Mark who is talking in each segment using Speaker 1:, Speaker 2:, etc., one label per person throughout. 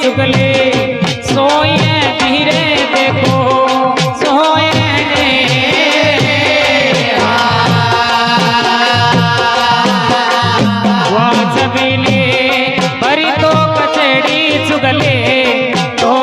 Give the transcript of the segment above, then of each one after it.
Speaker 1: चुगले सोए धीरे देखो सोए वह छबीले भरी तो कचड़ी चुगले तो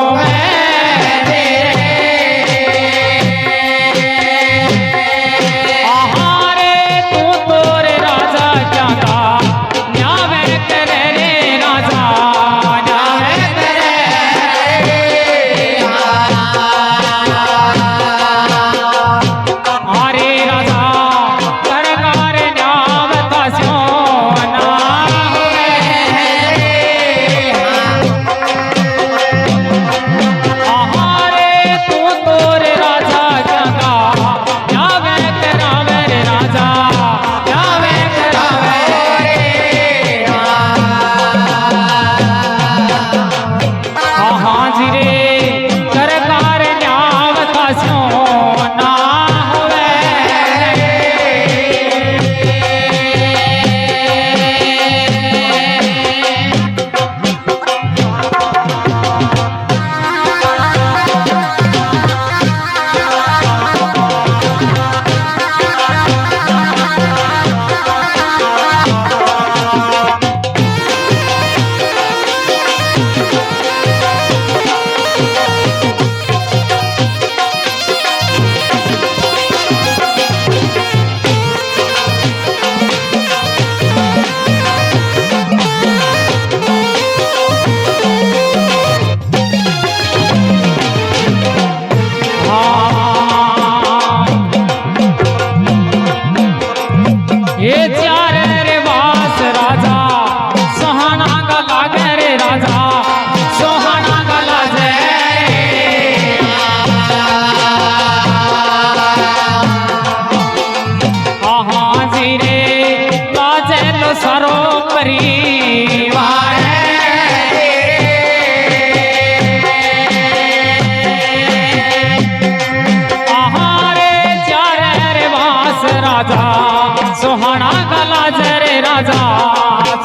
Speaker 1: सोहाना गला जरे राजा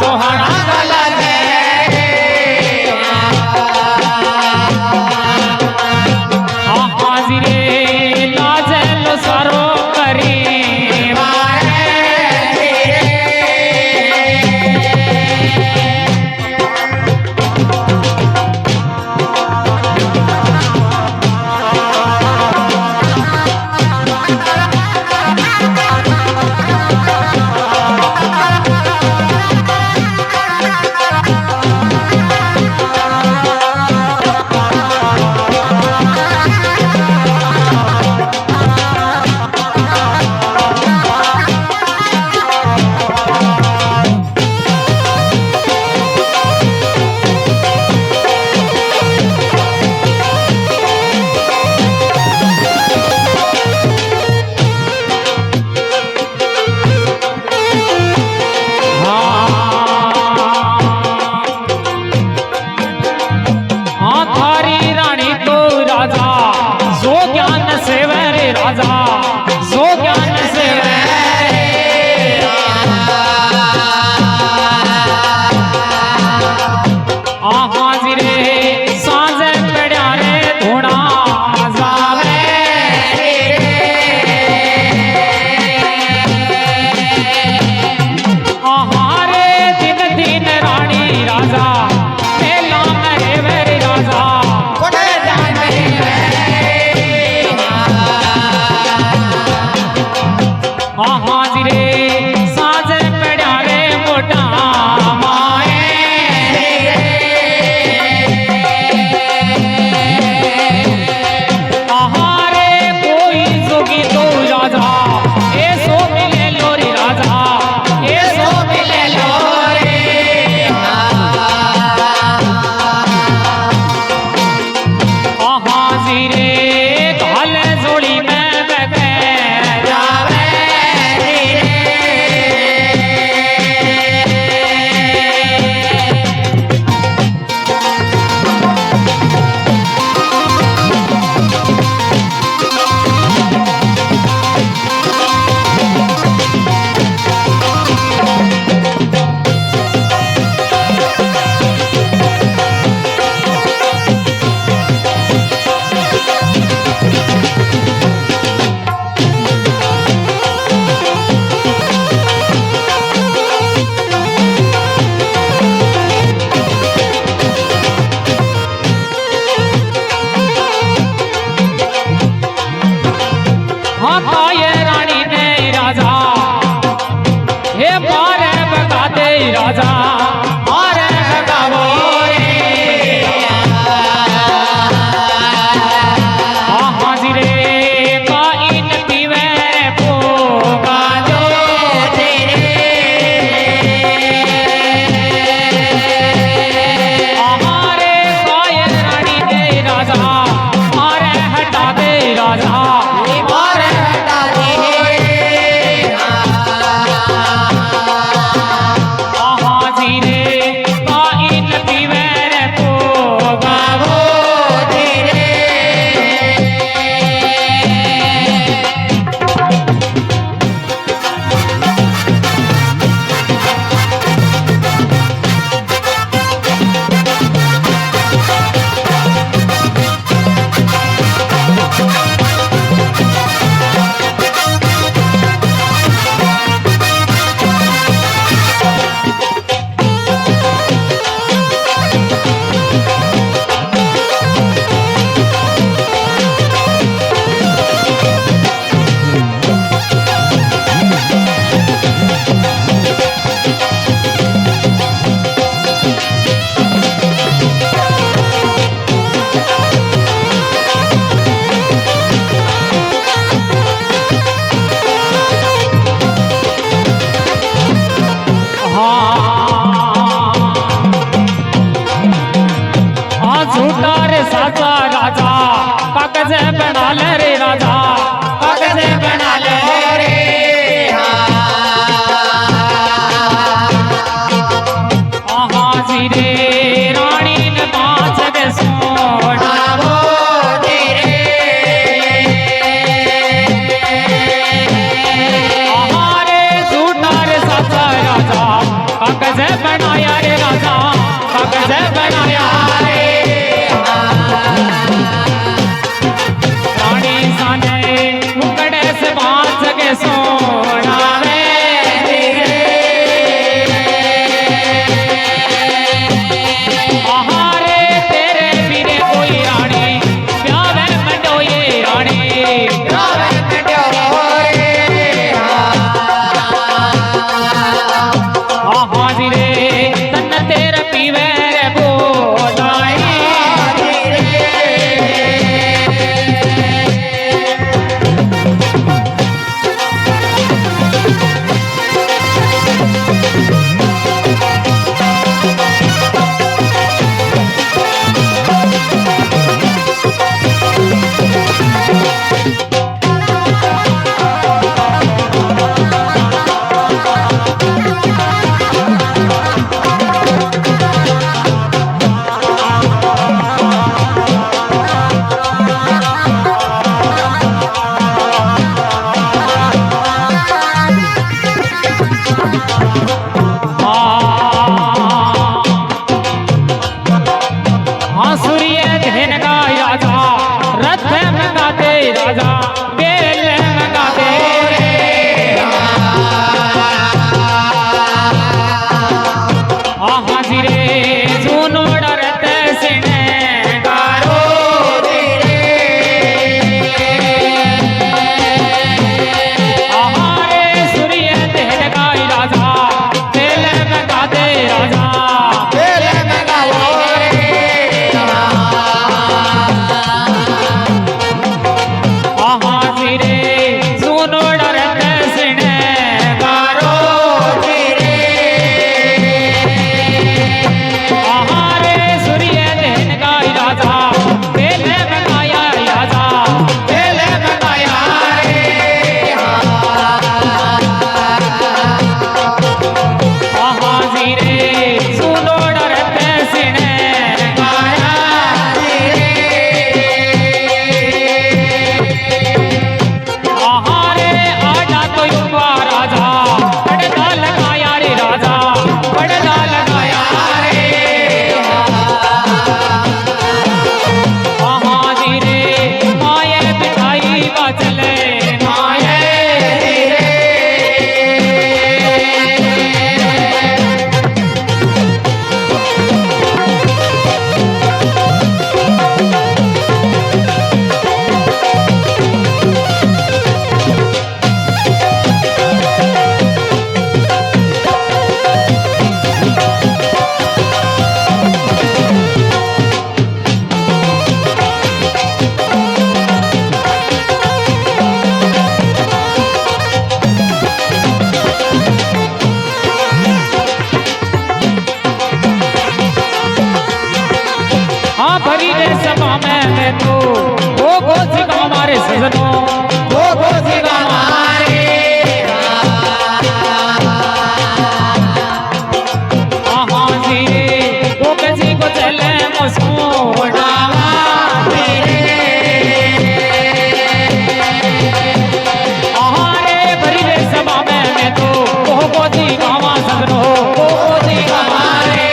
Speaker 1: सोहाना गला हाजिरे लाजल सारो करी
Speaker 2: जावे
Speaker 1: राज बनाया रे रानी साने मुकड़े से बांस के सोना रे आहारे तेरे बिने कोई रानी प्यावे मंडोए रानी हाजी रे तन तेरे पीवे रे बोलाई राजा बेल मंगाते हाजी रे सुनो डरत सिने गारो हमारे सूर्य तेल गाई राजा बेल मंगाते राजा बेल मंगाओ रे सुनो डरत सिने गारो हमारे सूर्य देन गाई राजा बेल मंगाया राजा बेल मंगाया रे हाजी रे सुनो डरत सिने गाया आहारे आजा तो युवा राजा पड़दा लगाया रे राजा पड़दा लगाया रे हाजी रे माये बिठाई बचले माये हाँ भरी रे सभा में मैं तो वो गोसी का हमारे सजनों वो गोसी का हमारे हाजी रे वो किसी को चले मुस्कुरावा हमारे भरी रे सभा में मैं तो वो गोसी का हमारे सजनों वो गोसी का हमारे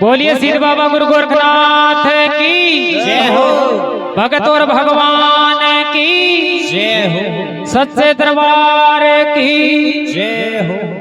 Speaker 1: बोलिए सिर बाबा गुरु गोरखनाथ की जय हो, भगत और भगवान की जय हो, सच्चे दरबार की जय हो।